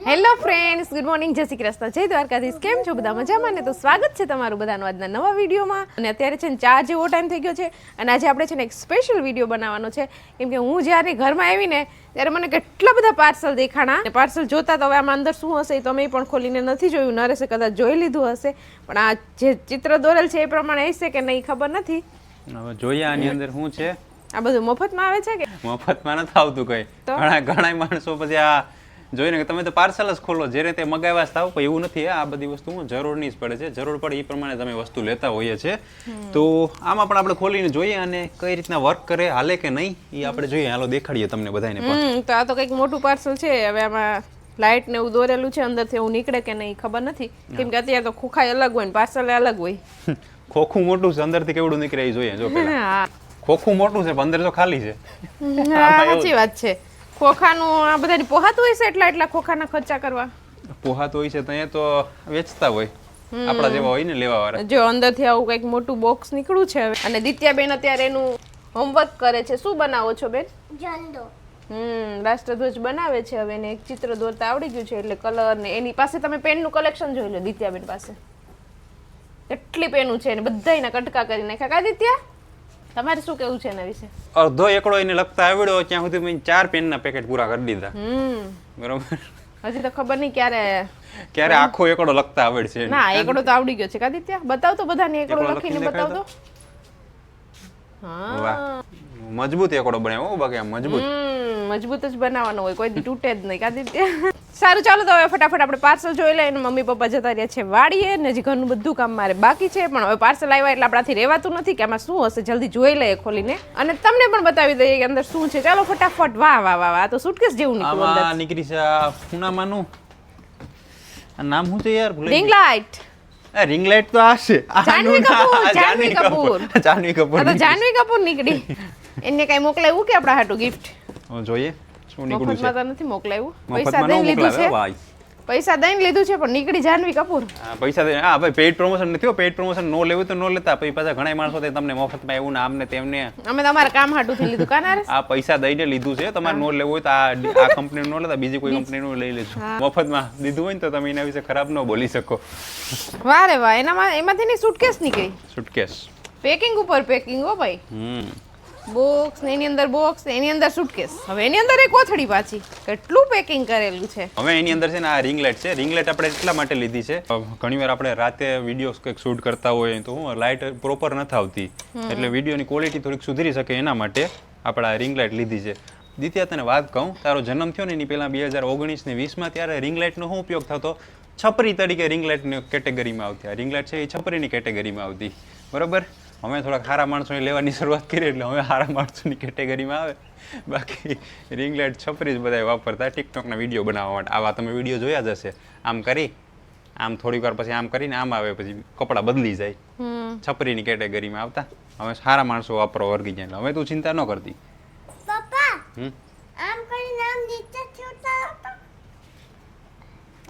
Hello friends, good morning, જય શ્રી કૃષ્ણ, જય દ્વારકાધીશ. કેમ છો બધા? મજામાં ને? તો સ્વાગત છે તમારું બધાનું આજના નવા વિડીયોમાં. અને અત્યારે છે ને 4 જેવો ટાઈમ થઈ ગયો છે અને આજે આપણે છે ને એક સ્પેશિયલ વિડીયો બનાવવાનો છે. કેમ કે હું જ્યારે ઘરમાં આવીને ત્યારે મને કેટલા બધા પાર્સલ દેખાણા. પાર્સલ જોતા તો હવે આમાં અંદર શું હશે એ તો અમે પણ ખોલીને નથી જોયું. નરેશે કદાચ જોઈ લીધું હશે, પણ આ જે ચિત્ર દોરેલ છે એ પ્રમાણે હશે કે નહીં ખબર નથી. હવે જોઈએ આની અંદર શું છે. આ બધું મફતમાં આવે છે કે મફતમાં નથી આવતું કઈ. ઘણા માણસો પછી આ જોઈને કે તમે તો પાર્સલ જ ખોલો, જે રીતે મગાવ્યા થાવ, પણ એવું નથી. આ બધી વસ્તુ જરૂરની જ પડે છે, જરૂર પડે એ પ્રમાણે તમે વસ્તુ લેતા હોઈએ છીએ. તો આમાં પણ આપણે ખોલીને જોઈએ અને કઈ રીતના વર્ક કરે, હાલે કે નહીં એ આપણે જોઈએ. હાલો દેખાડીએ તમને બધાને પણ. તો આ તો કંઈક મોટું પાર્સલ છે. હવે આમાં લાઇટ ને એવું દોરેલું છે, અંદરથી એવું નીકળે કે નહીં ખબર નથી. કેમ કે અત્યારે તો ખોખાઈ અલગ હોય ને પાર્સલ અલગ હોય. ખોખું મોટું છે, અંદરથી કેવડું નીકળે એ જોઈએ. જો પેલા ખોખું મોટું છે પણ અંદર તો ખાલી છે. સાચી વાત છે. ખોખાનું આ બધાની પોહાતું હોય છે, એટલા ખોખાના ખર્ચા કરવા પોહાતું હોય છે. તો અહીંયા તો વેચતા હોય આપણા જેવા હોય ને લેવા વાળા. જો અંદરથી આવું કંઈક મોટું બોક્સ નીકળ્યું છે. હવે અને દિત્યાબેન અત્યારે એનું હોમવર્ક કરે છે. શું બનાવો છો બેન? ઝંડો. રાષ્ટ્રધ્વજ બનાવે છે. હવે એને એક ચિત્ર દોરતા આવડી ગયું છે, એટલે કલર ને એની પાસે તમે પેનનું કલેક્શન જોઈ લો. દિત્યાબેન પાસે કેટલી પેનું છે ને બધાયના કટકા કરી નાખ્યા. કા દિત્યા, તમારે શું કેવું છે એના વિશે? અડધો એકડો એને લખતા આવડ્યો ત્યાં સુધી મેં 4 પેનના પેકેટ પૂરા કરી દીધા. બરોબર. હજી તો ખબર નહીં ક્યારે આખો એકડો લખતા આવડશે. ના, એકડો તો આવડી ગયો છે. કા દિત્યા, બતાવ તો બધાને એકડો લખીને બતાવ તો. હા, મજબૂત એકડો બનાવ્યો. બાકી આમ મજબૂત જ બનાવવાનો હોય, કોઈ દી તૂટે જ નહીં. કા દિત્યા? સારું, ચાલો તો હવે ફટાફટ આપણે પાર્સલ જોઈ લઈએ. મમ્મી પપ્પા જતા રહ્યા છે વાડીએ ને હજી ઘરનું બધું કામ મારે બાકી છે. પણ હવે પાર્સલ આવ્યા એટલે આપણાથી રહેવાતું નથી કે આમાં શું હશે. જલ્દી જોઈ લઈએ ખોલીને અને તમને પણ બતાવી દઈએ કે અંદર શું છે. ચાલો ફટાફટ. વાહ વાહ વાહ, આ તો સુટકેસ જેવું નીકળ્યું. આમાં નીકળી છે પૂનામાનું. આ નામ શું છે યાર? Ring light. રિંગ લાઇટ તો આ છે. જાનવી કપૂર જાનવી કપૂર નીકળી. એને કઈ મોકલાવ્યું કે આપણા હાટુ ગિફ્ટ? જોઈએ શું નીકળ્યું છે. મફતમાં તો નથી મોકલાવ્યું, પૈસા દઈને લીધું છે. પૈસા દઈને લીધું છે પણ નીકળી જાનવી કપૂર. પૈસા દઈને. હા ભાઈ, પેઇડ પ્રમોશન નથી. પેઇડ પ્રમોશન નો લેવું તો નો લેતા. પછી પાછા ઘણા માણસો તમને મફતમાં એવું ને આમને તેમને. અમે તમારા કામ હાટુથી લીધું કાના રે. આ પૈસા દઈને લીધું છે. તમારે નો લેવું હોય તો આ કંપની નો લેતા, બીજી કોઈ કંપની નું લઈ લેજો. મફતમાં દીધું હોય ને તો તમે એના વિશે ખરાબ ન બોલી શકો. વાહ રે વાહ, એમાંથી ની સુટકેસ નીકળી. સુટકેસ પેકિંગ ઉપર પેકિંગ હો ભાઈ. બોક્સ ને એની અંદર બોક્સ ને એની અંદર સુટકેસ. હવે એની અંદર એક કોથળી પાછી. કેટલું પેકિંગ કરેલું છે. હવે એની અંદર છે ને આ રિંગ લાઇટ છે. રિંગ લાઇટ આપણે એટલા માટે લીધી છે, ઘણીવાર આપણે રાતે વિડીયોઝ કંઈક શૂટ કરતા હોય તો હું લાઇટ પ્રોપર નથી આવતી, એટલે વિડીયોની ક્વોલિટી થોડીક સુધરી શકે એના માટે આપણે આ રિંગ લાઇટ લીધી છે. દિત્યા, તને વાત કહું, તારો જન્મ થયો ને એની પહેલાં 2019 ને 20માં ત્યારે રિંગ લાઇટનો શું ઉપયોગ થતો? છપરી તરીકે રિંગ લાઇટની કેટેગરીમાં આવતી. આ રિંગ લાઇટ છે એ છપરીની કેટેગરીમાં આવતી. બરોબર. અમે થોડાક સારા માણસોને લેવાની શરૂઆત કરી એટલે હવે સારા માણસોની કેટેગરીમાં આવે. બાકી રિંગ લાઇટ છપરી જ બધા વાપરતા ટિકટોકના વિડીયો બનાવવા માટે. આવા તમે વિડીયો જોયા જ હશે. આમ કરી, આમ થોડીક વાર પછી આમ કરીને આમ આવે, પછી કપડાં બદલી જાય. છપરીની કેટેગરીમાં આવતા. હવે સારા માણસો વાપરો વર્ગી જાય. હવે તું ચિંતા ન કરતી. પપ્પા, આમ કરીને આમ નીચે છોટા હતા.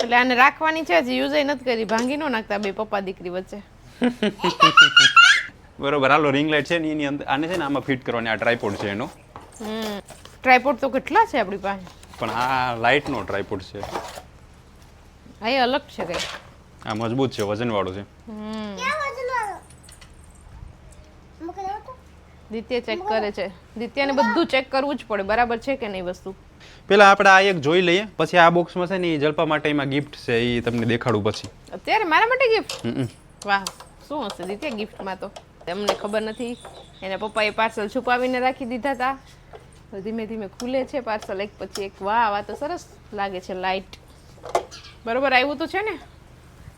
એટલે આને રાખવાની છે, હજી યુઝ નથી કરી. ભાંગી ન નાખતા બે પપ્પા દીકરી વચ્ચે. બરોબર. હાલો, રિંગ લાઇટ છે ને એની અંદર આને છે ને આમાં ફિટ કરવાની. આ ટ્રાયપોડ છે એનો. ટ્રાયપોડ તો કેટલા છે આપણી પાસે, પણ આ લાઇટનો ટ્રાયપોડ છે. આ એ અલગ છે કઈ. આ મજબૂત છે, વજનવાળું છે. ક્યાં વજનવાળો? મુકે તો દિત્ય ચેક કરે છે. દિત્યાને બધું ચેક કરવું જ પડે, બરાબર છે કે નહીં વસ્તુ. પેલા આપણે આ એક જોઈ લઈએ, પછી આ બોક્સમાં છે ને જલપા માટે એમાં ગિફ્ટ છે, એ તમને દેખાડું પછી. અત્યારે મારા માટે ગિફ્ટ? વાહ, શું હશે દિત્યા ગિફ્ટમાં? તો તમને ખબર નથી. એના પપ્પાએ પાર્સલ છુપાવીને રાખી દીધા હતા. ધીમે ધીમે ખુલે છે પાર્સલ એક પછી એક. વાહ, આ તો સરસ લાગે છે. લાઇટ બરોબર આવ્યું તો છે ને?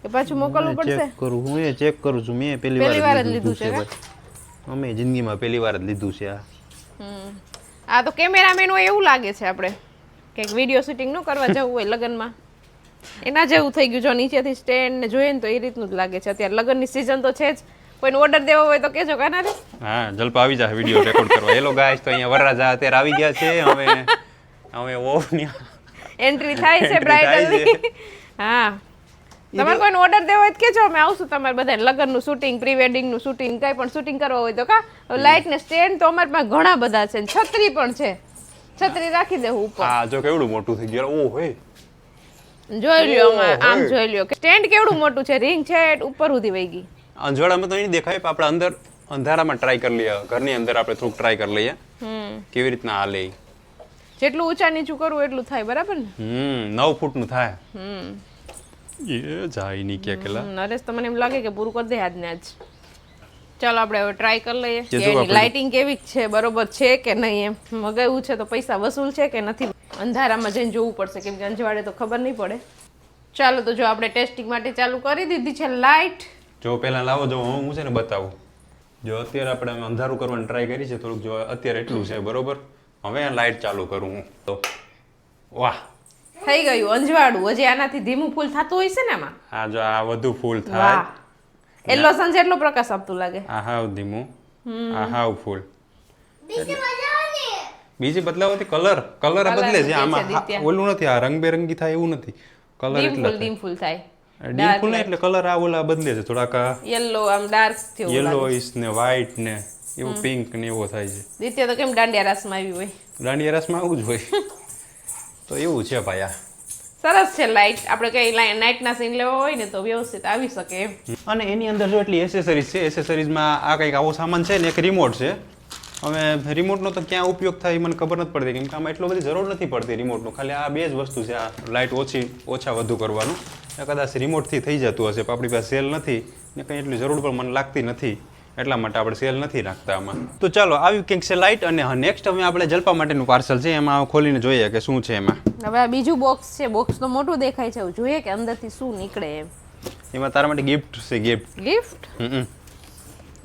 એ પાછું મોકલવું પડશે. ચેક કરું હું, એ ચેક કરું છું. મેં પહેલી વાર જ લીધું છે. અમે જિંદગીમાં પહેલી વાર જ લીધું છે આ તો કેમેરામેન હોય એવું લાગે છે. આપણે કંઈક વિડીયો શૂટિંગ ન કરવા જવું હોય લગ્નમાં, એના જેવું થઈ ગયું. જો નીચેથી સ્ટેન્ડ ને જોઈએ ને તો એ રીતનું જ લાગે છે. અત્યારે લગ્નની સિઝન તો છે જ. કોઈને ઓર્ડર દેવો હોય તો કેજો કાના રે. હા, જલપા આવી જાય વિડીયો રેકોર્ડ કરવા. હેલો ગાઈસ, તો અહીંયા વરરાજા અત્યારે આવી ગયા છે. હવે ઓવની એન્ટ્રી થાય છે બ્રાઇડલની. હા, તમારે કોઈને ઓર્ડર દેવો હોય તો કેજો, અમે આવશું તમારે બધા લગ્નનું શૂટિંગ, પ્રી વેડિંગનું શૂટિંગ, કંઈ પણ શૂટિંગ કરવા હોય તો. કા લાઇટ ને સ્ટેન્ડ તો અમારી પાસે ઘણા બધા છે. છત્રી પણ છે. છત્રી રાખી દેવું ઉપર. હા, જો કેવડું મોટું થઈ ગયું. ઓ હે, જોઈ લ્યો આમ જોઈ લ્યો કે સ્ટેન્ડ કેવડું મોટું છે, રિંગ છે ઉપર સુધી વહી ગઈ. અંજવાડામાં તો નહીં દેખાય, પણ આપણે અંદર અંધારામાં ટ્રાય કરી લઈએ, ઘરની અંદર આપણે થોડુંક ટ્રાય કરી લઈએ કેવી રીતના હાલે ઈ. જેટલું ઊંચા નીચું કરવું એટલું થાય, બરાબર ને? 9 ફૂટનું થાય. એ જાય નહીં કે કેલા. નરેશ તો મને એમ લાગે કે પૂરું કરી દે આજને આજ. ચાલો આપણે હવે ટ્રાય કરી લઈએ જે કે જો એની આપણે- લાઇટિંગ કેવી છે, બરોબર છે કે નહીં. એમ મગાવ્યું છે તો પૈસા વસૂલ છે કે નથી, અંધારામાં જઈને જોવું પડશે, કેમ કે અંજવાડે તો ખબર નહીં પડે. ચાલો તો જો આપણે ટેસ્ટિંગ માટે ચાલુ કરી દીધી છે લાઇટ. જો પહેલા લાવો, જો હું છે ને બતાવું. જો અત્યારે આપણે અંધારું કરવાની ટ્રાય કરી છે થોડુંક, જો અત્યારે એટલું છે બરોબર. હવે લાઇટ ચાલુ કરું હું તો વાહ થઈ ગયું અંજવાળું. હજી આનાથી ધીમું ફૂલ થતું હોય છે ને આમાં. આ જો આ વધુ ફૂલ થાય. વાહ, એલો સન જેટલો પ્રકાશ આપતું લાગે. આ હાવ ધીમું, આ હાવ ફૂલ. બીજી બજાવો ને. બીજી બદલાવતી કલર બદલે છે બદલે છે આમાં. દિત્યા. ઓલું નથી, આ રંગબેરંગી થાય એવું નથી. કલર ડીમ ફૂલ થાય. ડીપ ફૂલ એટલે કલર આ ઓલા બદલે છે થોડાક. યલો આમ ડાર્ક થયું યલોઈશ ને વ્હાઈટ ને એવું પિંક ને એવો થાય છે. દિત્ય તો કેમ દાંડિયા રાસમાં આવી હોય. દાંડિયા રસમાં આવું જ હોય. તો એવું છે ભાઈ આ. સરસ છે લાઇટ. આપણે કઈ નાઇટના સીન લેવા હોય ને તો વ્યવસ્થિત આવી શકે એમ. અને એની અંદર જો એટલી એસેસરીઝ છે, એસેસરીઝમાં આ કંઈક આવો સામાન છે ને એક રિમોટ છે. હવે રિમોટનો તો ક્યાં ઉપયોગ થાય એ મને ખબર નથી પડતી, કેમ કે આમાં એટલો બધી જરૂર નથી પડતી રિમોટનું. ખાલી આ બે જ વસ્તુ છે, આ લાઇટ ઓછા વધુ કરવાનું. કદાચ રિમોટથી થઈ જતું હશે, પણ આપણી પાસે સેલ નથી ને કંઈ એટલી જરૂર પણ મને લાગતી નથી, એટલા માટે આપણે સેલ નથી રાખતા આમાં. તો ચાલો આવી કંઈક છે લાઇટ. અને નેક્સ્ટ હવે આપણે જલપા માટેનું પાર્સલ છે, એમાં ખોલીને જોઈએ કે શું છે એમાં. હવે આ બીજું બોક્સ છે. બોક્સ તો મોટું દેખાય છે, હવે જોઈએ કે અંદરથી શું નીકળે એમ. એમાં તારા માટે ગિફ્ટ છે. Gift gift?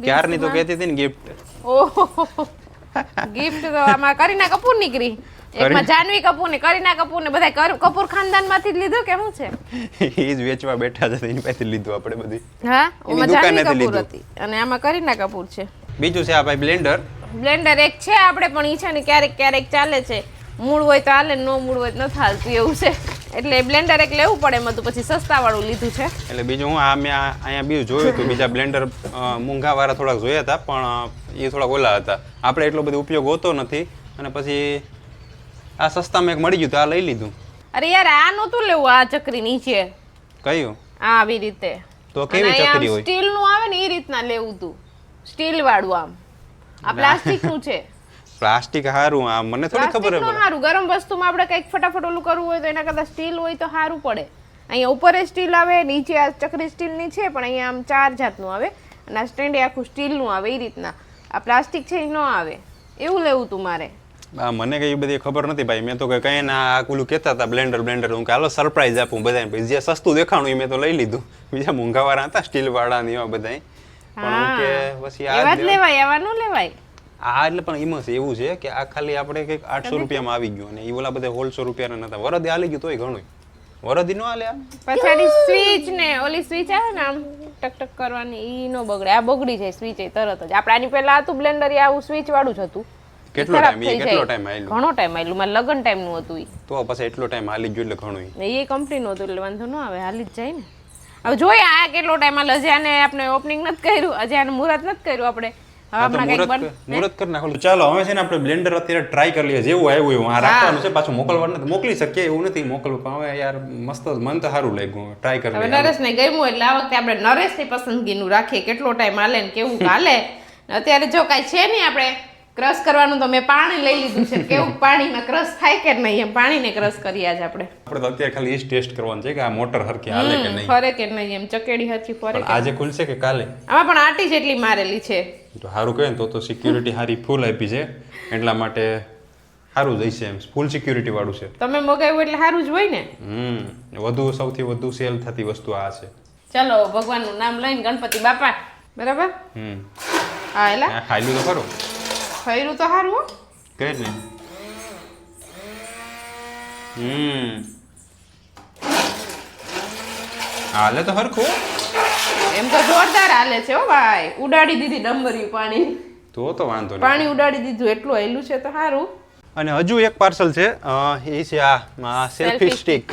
ક્યારની તો કહેતી હતી ને ગિફ્ટ. ઓહો, ગિફ્ટ તો આમાં કરીના કપૂર નીકળી. એકમાં જાનવી કપૂર ને કરીના કપૂર ને બધા કપૂર ખાનદાનમાંથી જ લીધું કે શું છે? એ જ વેચવા બેઠા છે, એની પાસેથી લીધું આપણે બધી. હા, ઓમાં જાનવી દુકાનેથી કપૂર લીધું. હતી અને આમાં કરીના કપૂર છે. બીજું છે આ ભાઈ બ્લેન્ડર. બ્લેન્ડર એક છે આપણે, પણ ઈ છે ને ક્યારેક ક્યારેક ચાલે છે. મૂળ હોય તો હાલે, નો મૂળ હોય તો નથી હાલતું એવું છે. એટલે બ્લેન્ડર એક લેવું પડે એમ હતું, પછી સસ્તા વાળું લીધું છે. એટલે બીજું હું મેં અહીંયા બીજું જોયું હતું, બીજા બ્લેન્ડર મૂંઘાવાળા થોડાક જોયા હતા, પણ એ થોડાક ઓલા હતા. આપણે એટલો બધો ઉપયોગ હોતો નથી, અને પછી આ સસ્તામાં એક મળી ગયું તો આ લઈ લીધું. અરે યાર, આ નહોતું લેવું, આ ચકરી નીચે કયું? આવી રીતે. તો કેવી ચકરી હોય? સ્ટીલ નું આવે ને એ રીતના લેવું તું, સ્ટીલ વાળું. આમ આ પ્લાસ્ટિક નું છે. પ્લાસ્ટિક હારું, આ મને થોડી ખબર પ્લાસ્ટિક નું સારું. ગરમ વસ્તુમાં આપણે કંઈક ફટાફટ ઓલું કરવું હોય તો એના કરતા સ્ટીલ હોય તો સારું પડે. અહીંયા ઉપર સ્ટીલ આવે, નીચે આ ચકરી સ્ટીલની છે, પણ અહીંયા આમ 4 જાતનું આવે અને આ સ્ટેન્ડ આખું સ્ટીલનું આવે. એ રીતના આ પ્લાસ્ટિક છે એ ન આવે. એવું લેવું તું મારે. મને કઈ બધી ખબર નથી ભાઈ. મેં તો કઈ ના ઓલું કહેતા હતા બ્લેન્ડર હું કે હાલો સરપ્રાઈઝ આપું બધાને. પછી જે સસ્તું દેખાણું એ મેં તો લઈ લીધું. બીજા મોંઘાવાળા હતા સ્ટીલ વાળા ને એવા બધા, પણ હું કે પછી એવા જ લેવાય, એવા ન લેવાય. આ એટલે પણ એમાં એવું છે કે આ ખાલી આપણે કંઈક 800 રૂપિયામાં આવી ગયું, અને એ ઓલા બધા 1600 રૂપિયાના નતા. વરદી હાલી ગયું તોય ઘણું. વરદી નો હાલે. પછાડી સ્વિચ ને ઓલી સ્વિચ આવે ને આમ ટક ટક કરવાની, ઈ નો બગડે. આ બગડી જાય સ્વિચ એ તરત જ. આપણે આની પહેલા હતું બ્લેન્ડર, આવું સ્વિચ વાળું જ હતું. કેટલો ટાઈમ આયલું? ઘણો ટાઈમ આયલું. મારે લગન ટાઈમ નું હતું ઈ. તો પછી એટલો ટાઈમ હાલી ગયો એટલે ઘણું. એ કંપની નું હતું એટલે વાંધો ન આવે, હાલી જ જાય ને. હવે જોઈએ આ કેટલો ટાઈમ હાલે. હજી આને આપણે ઓપનિંગ નથી કર્યું, હજી આને મુહૂર્ત નથી કર્યું આપણે. મુહૂર્ત કરી નાખો. ચાલો હવે છે ને આપણે બ્લેન્ડર અત્યારે ટ્રાય કરી લઈએ. જેવું આવ્યું એવું આ રાખવાનું છે, પાછું મોકલવાનું નથી. મોકલી શકીએ એવું નથી મોકલવું, પણ હવે યાર મસ્ત મન તો સારું લાગ્યું. ટ્રાય કરી હવે નરેશને ગમ્યું એટલે આ વખતે આપણે નરેશની પસંદગીનું રાખીએ, કેટલો ટાઈમ હાલે ને કેવું હાલે. અત્યારે જો કાંઈ છે નહીં, આપણે ક્રશ કરવાનું તો મેં પાણી લઈ લીધું છે. કેવું પાણીમાં ક્રશ થાય કે નહીં એમ પાણીને ક્રશ કરીએ આજ આપણે. આપણે તો અત્યારે ખાલી એ ટેસ્ટ કરવાનું છે કે આ મોટર હરખી હાલે કે નહીં, ફરે કે નહીં, એમ ચકેડી હરખી ફરે. આજે ખુલશે કે કાલે? આમાં પણ આટી જેટલી મારેલી છે. તો સારું કહે ને તો સિક્યુરિટી સારી ફૂલ આપી છે, એટલા માટે સારું જઈશે એમ. ફૂલ સિક્યુરિટી વાળું છે. તમે મગાવ્યું એટલે સારું જ હોય ને. સૌથી વધુ સેલ થતી વસ્તુ આ છે. ચલો ભગવાનનું નામ લઈને ગણપતિ બાપા, બરાબર. હા એલા ખાઈ તો ખરું, ખૈરું તો સારું હો કહે ને. હાલે તો હરખું, એમ તો જોરદાર હાલે છે હો ભાઈ. ઉડાડી દીધી ડમરીયું પાણી. તો વાંધો નહીં, પાણી ઉડાડી દીધું એટલું હેલું છે તો સારું. અને હજુ એક પાર્સલ છે, એ છે આ સેલ્ફી સ્ટિક.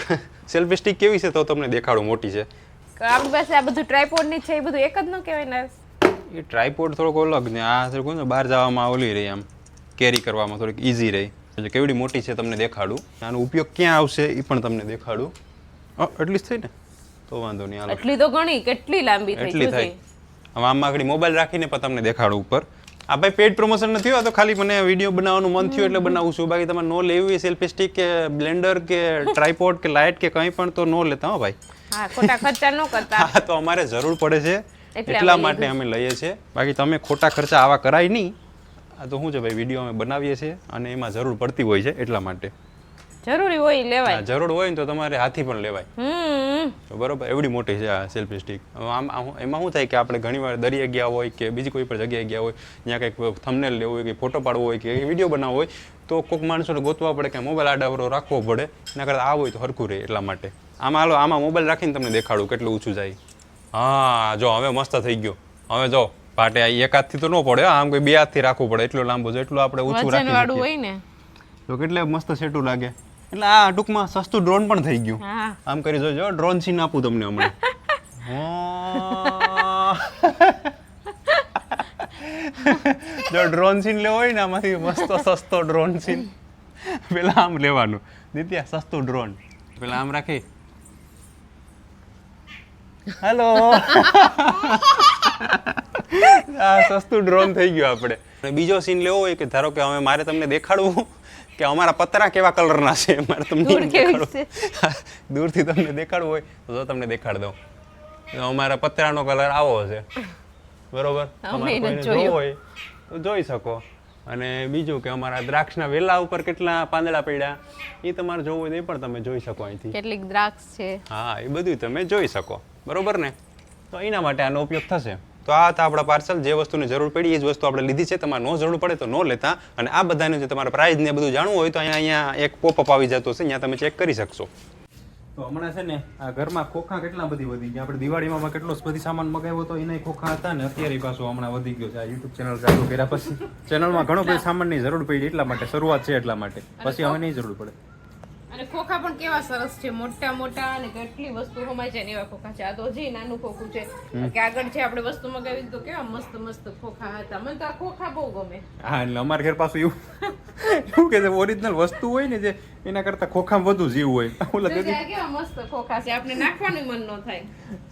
સેલ્ફી સ્ટિક કેવી છે તો તમને દેખાડું. મોટી છે આપણી પાસે. આ બધું ટ્રાયપોડ ની છે, એ બધું એક જ ન કહેવાય ને. એ ટ્રાયપોડ થોડોક અલગ ને આ થોડુંક ને બહાર જવામાં ઓલી રહી, આમ કેરી કરવામાં થોડીક ઇઝી રહી. એટલે કેવડી મોટી છે તમને દેખાડું. આનો ઉપયોગ ક્યાં આવશે એ પણ તમને દેખાડું. એટલી જ થઈ ને તો વાંધો નહીં હાલો એટલી તો ઘણી કેટલી લાંબી થઈ એટલી ગઈ થાય હવે આમાં આગળ મોબાઈલ રાખીને પણ તમને દેખાડું ઉપર આ ભાઈ પેડ પ્રમોશન નથી થયું આ તો ખાલી મને વિડીયો બનાવવાનું મન થયું એટલે બનાવું છું બાકી તમારે નો લેવી સેલ્ફી સ્ટિક કે બ્લેન્ડર કે ટ્રાયપોડ કે લાઇટ કે કંઈ પણ તો નો લેતા હો ભાઈ હા ખોટા ખર્ચા ન કરતા હા તો અમારે જરૂર પડે છે એટલા માટે અમે લઈએ છીએ બાકી તમે ખોટા ખર્ચા આવા કરાય નહીં આ તો શું છે ભાઈ વિડીયો અમે બનાવીએ છીએ અને એમાં જરૂર પડતી હોય છે એટલા માટે જરૂરી હોય ઈ લેવાય જરૂર હોય ને તો તમારે હાથી પણ લેવાય તો બરોબર એવડી મોટી છે આ સેલ્ફી સ્ટિક એમાં શું થાય કે આપણે ઘણીવાર દરિયે ગયા હોય કે બીજી કોઈ પણ જગ્યાએ ગયા હોય ત્યાં કંઈક થંબનેલ લેવું હોય કે ફોટો પાડવો હોય કે વિડીયો બનાવવો હોય તો કોઈક માણસોને ગોતવા પડે કે મોબાઈલ આડાવરો રાખવો પડે એના કરતાં આ હોય તો હરખું રહે એટલા માટે આમાં હાલો આમાં મોબાઈલ રાખીને તમને દેખાડું કેટલું ઊંચું જાય હા જો હવે મસ્ત થઈ ગયો હવે જો પાટે એક હાથથી તો ન પડે આમ કોઈ બે હાથથી રાખવું પડે એટલો લાંબો છે એટલું આપણે ઊંચું રાખી વાળું હોય ને તો કેટલે મસ્ત સેટું લાગે એટલે આ ટૂંકમાં સસ્તું ડ્રોન પણ થઈ ગયું આમ કરી જોજો ડ્રોન સીન આપું તમને હમણાં જો ડ્રોન સીન લેવો હોય ને આમાંથી મસ્ત સસ્તો ડ્રોન સીન પેલા આમ લેવાનું દિત્યા સસ્તું ડ્રોન પેલા આમ રાખી હેલો આ સસ્તું ડ્રોન થઈ ગયું આપણે બીજો સીન લેવો હોય કે ધારો કે હવે મારે તમને દેખાડવું કે અમારા પતરા કેવા કલરના છે મારે તમને દૂરથી તમને દેખાડવું હોય તો તમને દેખાડ દઉં અમારા પતરાનો કલર આવો છે બરોબર તમારે કોઈને જોવું હોય તો જોઈ શકો અને બીજું કે અમારા દ્રાક્ષના વેલા ઉપર કેટલા પાંદડા પડ્યા એ તમારે જોવું હોય તો એ પણ તમે જોઈ શકો અહીંથી કેટલીક દ્રાક્ષ છે હા એ બધું તમે જોઈ શકો બરોબર ને તો એના માટે આનો ઉપયોગ થશે તો આ હતા આપણા પાર્સલ જે વસ્તુની જરૂર પડી એ જ વસ્તુ આપણે લીધી છે તમારે નો જરૂર પડે તો નો લેતા અને આ બધાનું જે તમારે પ્રાઇઝ ને બધું જાણવું હોય તો અહીંયા એક પોપઅપ આવી જતો છે ત્યાં તમે ચેક કરી શકશો તો હમણાં છે ને આ ઘરમાં ખોખા કેટલા બધી વધી ગયા આપણે દિવાળીમાં કેટલો બધી સામાન મગાવ્યો તો એના ખોખા હતા ને અત્યારે પાછું હમણાં વધી ગયો છે આ યુટ્યુબ ચેનલ ચાલુ કર્યા પછી ચેનલમાં ઘણો બધો સામાનની જરૂર પડી એટલા માટે શરૂઆત છે એટલા માટે પછી હવે નહીં જરૂર પડે અને ખોખા પણ કેવા સરસ છે મોટા મોટા અને કેટલી વસ્તુ સમાય છે એવા ખોખા છે આ તો હજી નાનું ખોખું છે કે આગળ છે આપણે વસ્તુ મગાવી તો કેવા મસ્ત મસ્ત ખોખા હતા મને તો આ ખોખા બહુ ગમે હા એટલે અમારા ઘર પાછું એવું કે ઓરિજિનલ વસ્તુ હોય ને જે એના કરતા ખોખામાં વધુ જીવ હોય ઓલા કેવા મસ્ત ખોખા છે આપણે નાખવાનું મન ન થાય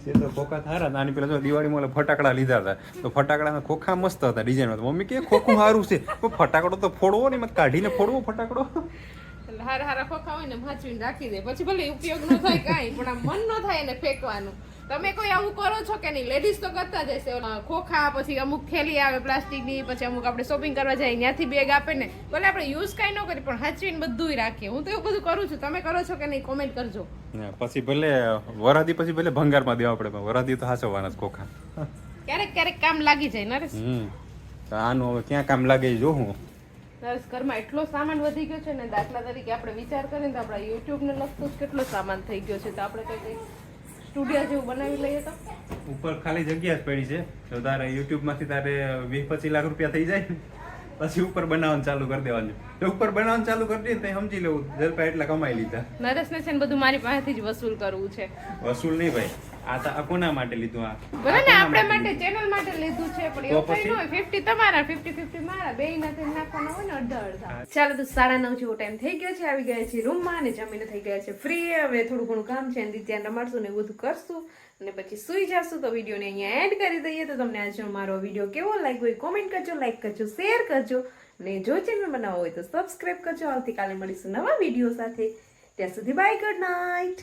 એ તો ખોખા થારા નાની પેલા જો દિવાળીમાં ફટાકડા લીધા હતા તો ફટાકડાના ખોખા મસ્ત હતા ડિઝાઇન હતા મમ્મી કે ખોખું સારું છે ફટાકડો તો ફોડવો ને મત કાઢીને ફોડવો ફટાકડો હારા હારા ખોખા હોય ને ભાંચવીને રાખી દે પછી ભલે ઉપયોગ ન થાય કાંઈ પણ આ મન ન થાય એને ફેંકવાનું તમે કોઈ આવું કરો છો કે નહીં લેડીઝ તો કરતા જ હશે ખોખા પછી અમુક થેલી આવે પ્લાસ્ટિકની પછી અમુક આપણે શોપિંગ કરવા જાય ત્યાંથી બેગ આપે ને ભલે આપણે યુઝ કાંઈ ન કરીએ પણ હાચવીને બધું રાખીએ હું તો એવું બધું કરું છું તમે કરો છો કે નહીં કોમેન્ટ કરજો પછી ભલે વરાદી પછી ભલે ભંગારમાં દેવા પડે પણ વરાદી તો હાચવવાના જ ખોખા ક્યારેક ક્યારેક કામ લાગી જાય નરેશ આનું હવે ક્યાં કામ લાગે જોવું નરેશ ઘરમાં એટલો સામાન વધી ગયો છે ને દાખલા તરીકે આપણે વિચાર કરીએ તો આપણા યુટ્યુબને લગતું જ કેટલો સામાન થઈ ગયો છે તો આપણે કંઈક સ્ટુડિયો જેવું બનાવી લઈએ તો ઉપર ખાલી જગ્યા જ પડી છે તો તારે યુટ્યુબમાંથી તારે 20-25 લાખ રૂપિયા થઈ જાય પછી ઉપર બનાવવાનું ચાલુ કરી દેવાનું તો ઉપર બનાવવાનું ચાલુ કરી દે તો સમજી લેવું જલપા એટલા કમાઈ લીધા નરેશને છે ને બધું મારી પાસેથી જ વસૂલ કરવું છે વસૂલ નહીં ભાઈ આ તો આ કોના માટે લીધું આ બરાબર ને આપણે માટે ચેનલ માટે લીધું છે પણ એવું કઈ ન હોય 50 તમારા 50-50 મારા બે નાથી નાખવાના હોય ને અડધા ચાલો તો 9:30 જેવો ટાઈમ થઈ ગયો છે આવી ગયા છે રૂમમાં અને જમીને થઈ ગયા છે ફ્રી હવે થોડું ઘણું કામ છે અને ત્યાં રમાડશું ને બધું કરશું અને પછી સુઈ જશું તો વિડીયોને અહીંયા એન્ડ કરી દઈએ તો તમને આજનો મારો વિડીયો કેવો લાગ્યો હોય કોમેન્ટ કરજો લાઈક કરજો શેર કરજો અને જો ચેનલ બનાવવો હોય તો સબસ્ક્રાઇબ કરજો આવતીકાલે મળીશું નવા વિડીયો સાથે ત્યાં સુધી બાય ગુડ નાઇટ